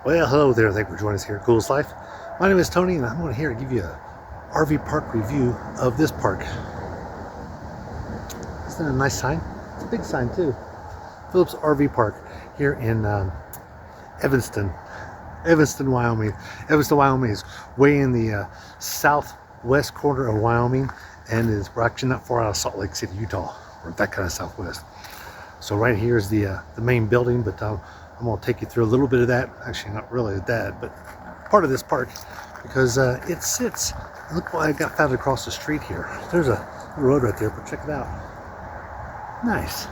Well, hello there. Thank you for joining us here at Coolest Life. My name is Tony, and I'm here to give you a RV park review of this park. Isn't it a nice sign? It's a big sign too. Phillips RV Park here in Evanston, Wyoming. Evanston, Wyoming is way in the southwest corner of Wyoming, and we're actually not far out of Salt Lake City, Utah, or that kind of southwest. So right here is the main building, but I'm going to take you through a little bit of that. Actually, not really that, but part of this park, because it sits. Look what I got found across the street here. There's a road right there, but check it out. Nice.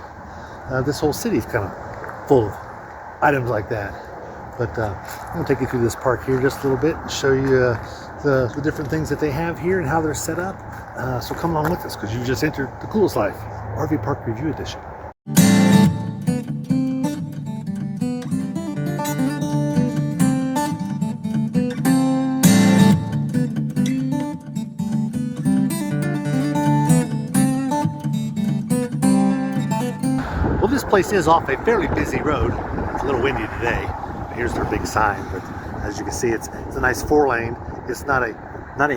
This whole city is kind of full of items like that. But I'm going to take you through this park here just a little bit and show you the different things that they have here and how they're set up. So come along with us, because you just entered the Coolest Life RV Park Review Edition. Well, this place is off a fairly busy road. It's a little windy today. Here's their big sign, but as you can see, it's a nice 4-lane. It's not a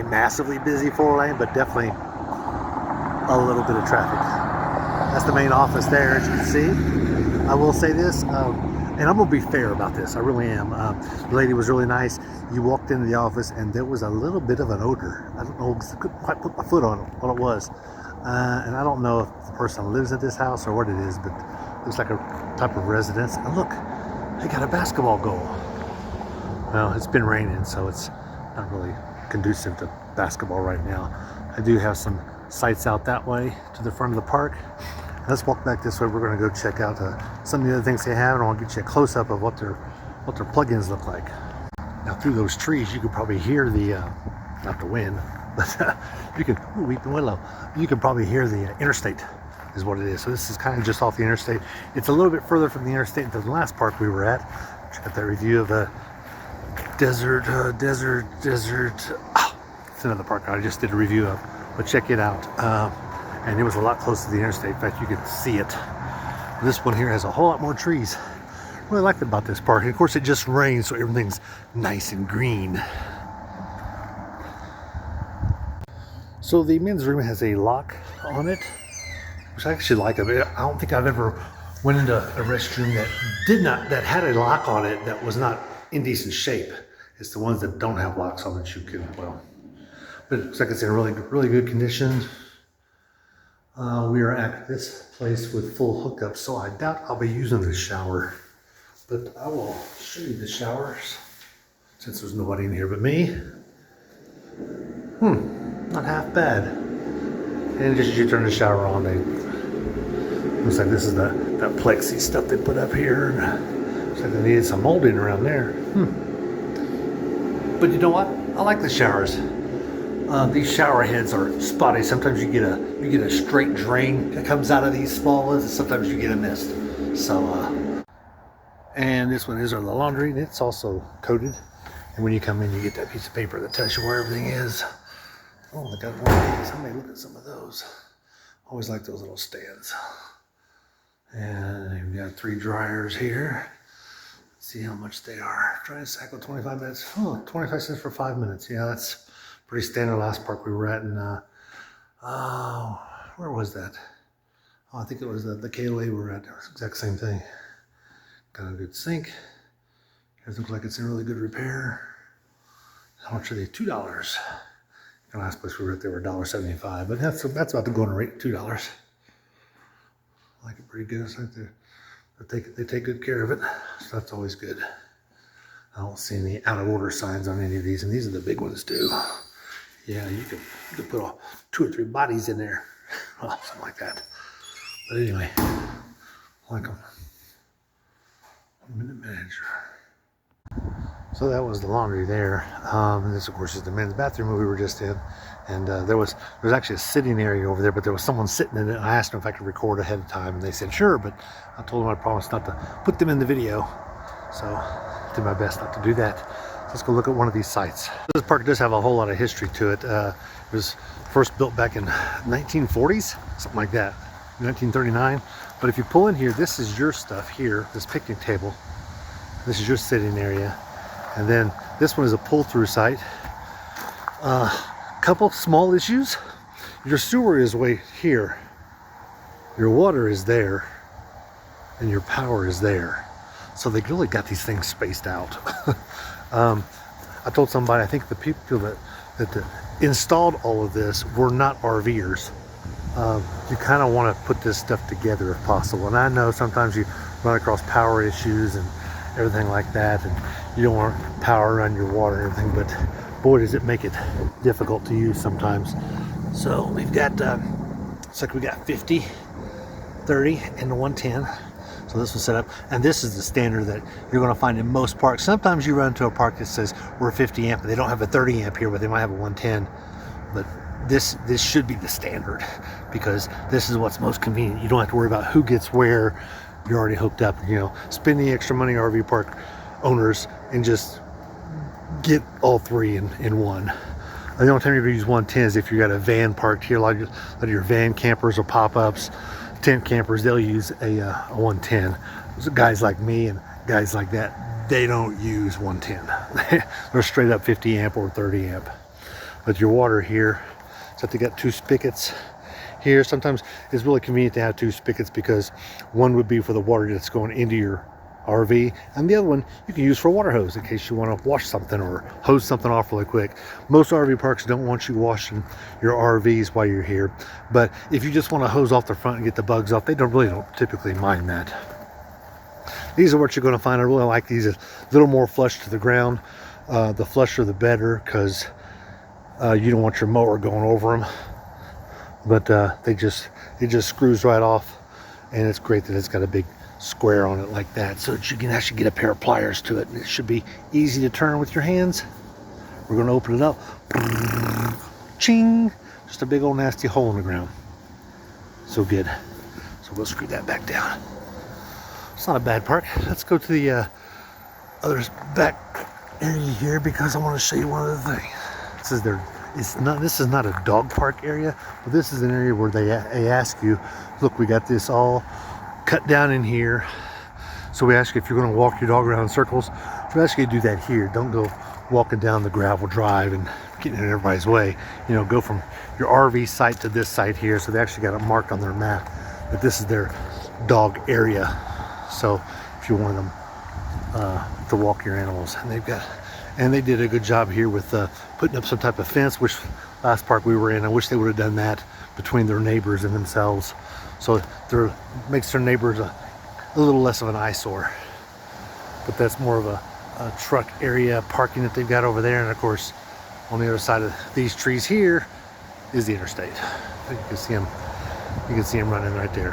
massively busy 4-lane, but definitely a little bit of traffic. That's the main office there, as you can see. I will say this, and I'm gonna be fair about this. I really am. The lady was really nice. You walked into the office, and there was a little bit of an odor. I don't know, I couldn't quite put my foot on what it was. And I don't know if the person lives at this house or what it is, but it looks like a type of residence. And look, they got a basketball goal. Well, it's been raining, so it's not really conducive to basketball right now. I do have some sites out that way to the front of the park. Let's walk back this way. We're going to go check out some of the other things they have, and I'll get you a close-up of what their plugins look like. Now, through those trees, you could probably hear not the wind, but you can, weeping willow. You can probably hear the interstate is what it is. So this is kind of just off the interstate. It's a little bit further from the interstate than the last park we were at. Check out that review of the desert. It's another park I just did a review of, but check it out. And it was a lot closer to the interstate. In fact, you could see it. This one here has a whole lot more trees. What I liked about this park, and of course it just rains, so everything's nice and green. So the men's room has a lock on it, which I actually like. I don't think I've ever went into a restroom that had a lock on it that was not in decent shape. It's the ones that don't have locks on that you can, well, but it looks like it's in really good condition. We are at this place with full hookups, so I doubt I'll be using the shower, but I will show you the showers since there's nobody in here but me. Not half bad. And just as you turn the shower on, looks like this is that plexi stuff they put up here. Looks like they needed some molding around there. But you know what? I like the showers. These shower heads are spotty. Sometimes you get a straight drain that comes out of these small ones, and sometimes you get a mist. So, and this one is our laundry, and it's also coated. And when you come in, you get that piece of paper that tells you where everything is. Oh, they got one of these. I may look at some of those. Always like those little stands. And you've got 3 dryers here. Let's see how much they are. Dry cycle 25 minutes. Oh, 25 cents for 5 minutes. Yeah, that's pretty standard. Last park we were at, and where was that? Oh, I think it was the KOA we were at. It was the exact same thing. Got a good sink. It looks like it's in really good repair. How much are they? $2. The last place we were at, they were $1.75, but that's about the going rate, $2. I like it pretty good. It's like they take good care of it, so that's always good. I don't see any out of order signs on any of these, and these are the big ones too. Yeah, you could put 2 or 3 bodies in there, well, something like that. But anyway, I like them. 1-minute manager. So that was the laundry there. And this, of course, is the men's bathroom we were just in. And there was actually a sitting area over there, but there was someone sitting in it. I asked them if I could record ahead of time, and they said sure, but I told them I promised not to put them in the video. So I did my best not to do that. Let's go look at one of these sites. This park does have a whole lot of history to it. It was first built back in 1940s, something like that, 1939. But if you pull in here, this is your stuff here, this picnic table. This is your sitting area. And then this one is a pull-through site. Couple small issues. Your sewer is way here. Your water is there. And your power is there. So they really got these things spaced out. I told somebody, I think the people that installed all of this were not RVers. You kind of want to put this stuff together if possible. And I know sometimes you run across power issues and everything like that, and you don't want power around your water and everything, but boy does it make it difficult to use sometimes. So we've got, it's like we got 50, 30, and the 110. So this was set up, and this is the standard that you're going to find in most parks. Sometimes you run to a park that says we're 50 amp, and they don't have a 30 amp here, but they might have a 110. But this should be the standard, because this is what's most convenient. You don't have to worry about who gets where. You're already hooked up. You know, spend the extra money, RV park owners, and just get all three in one. The only time you're going to use 110 is if you got a van parked here. A lot of your van campers or pop-ups, tent campers, they'll use a 110. So guys like me and guys like that, they don't use 110. They're straight up 50 amp or 30 amp. But your water here, so they got two spigots here. Sometimes it's really convenient to have two spigots, because one would be for the water that's going into your RV, and the other one you can use for a water hose in case you want to wash something or hose something off really quick. Most RV parks don't want you washing your RVs while you're here, but if you just want to hose off the front and get the bugs off, they don't typically mind that. These are what you're going to find. I really like these, a little more flush to the ground. The flusher the better, because you don't want your mower going over them. But it just screws right off, and it's great that it's got a big square on it like that, so that you can actually get a pair of pliers to it, and it should be easy to turn with your hands. We're going to open it up. Ching! Just a big old nasty hole in the ground. So good. So we'll screw that back down. It's not a bad park. Let's go to the other back area here, because I want to show you one other thing. This is not a dog park area, but this is an area where they ask you, look, we got this all cut down in here. So we ask you, if you're going to walk your dog around in circles, we ask you to do that here. Don't go walking down the gravel drive and getting in everybody's way. You know, go from your RV site to this site here. So they actually got it marked on their map that this is their dog area. So if you want them to walk your animals, and they did a good job here with putting up some type of fence, which last park we were in, I wish they would have done that between their neighbors and themselves. So it makes their neighbors a little less of an eyesore. But that's more of a truck area parking that they've got over there. And of course, on the other side of these trees here is the interstate. You can see them. You can see them running right there.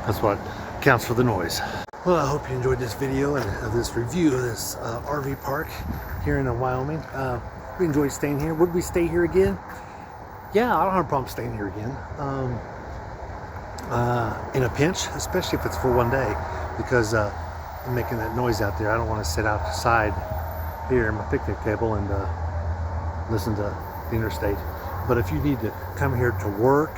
That's what counts for the noise. Well, I hope you enjoyed this video and this review of this RV park here in Wyoming. We enjoyed staying here. Would we stay here again? Yeah, I don't have a problem staying here again. In a pinch, especially if it's for one day, because I'm making that noise out there. I don't want to sit outside here at my picnic table and listen to the interstate. But if you need to come here to work,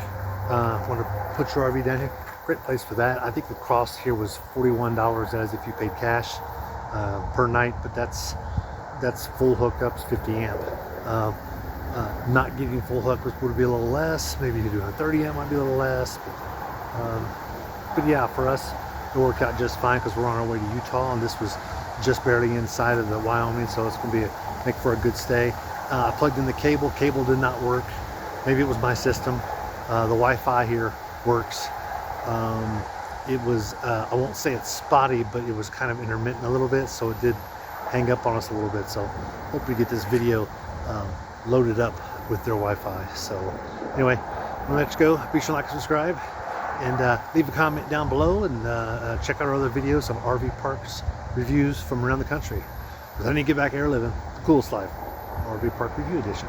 want to put your RV down here, great place for that. I think the cost here was $41 as if you paid cash per night, but that's full hookups, 50 amp. Not getting full hookups would be a little less. Maybe you do a 30 amp, might be a little less. But yeah, for us, it worked out just fine, because we're on our way to Utah, and this was just barely inside of the Wyoming, so it's going to make for a good stay. I plugged in the cable. Cable did not work. Maybe it was my system. The Wi-Fi here works. It was, I won't say it's spotty, but it was kind of intermittent a little bit, so it did hang up on us a little bit. So hope we get this video loaded up with their Wi-Fi. So anyway, I'm gonna let you go. Be sure to like and subscribe, and leave a comment down below, and check out our other videos of RV parks reviews from around the country. Because I need to get back here living the coolest life. RV Park Review Edition.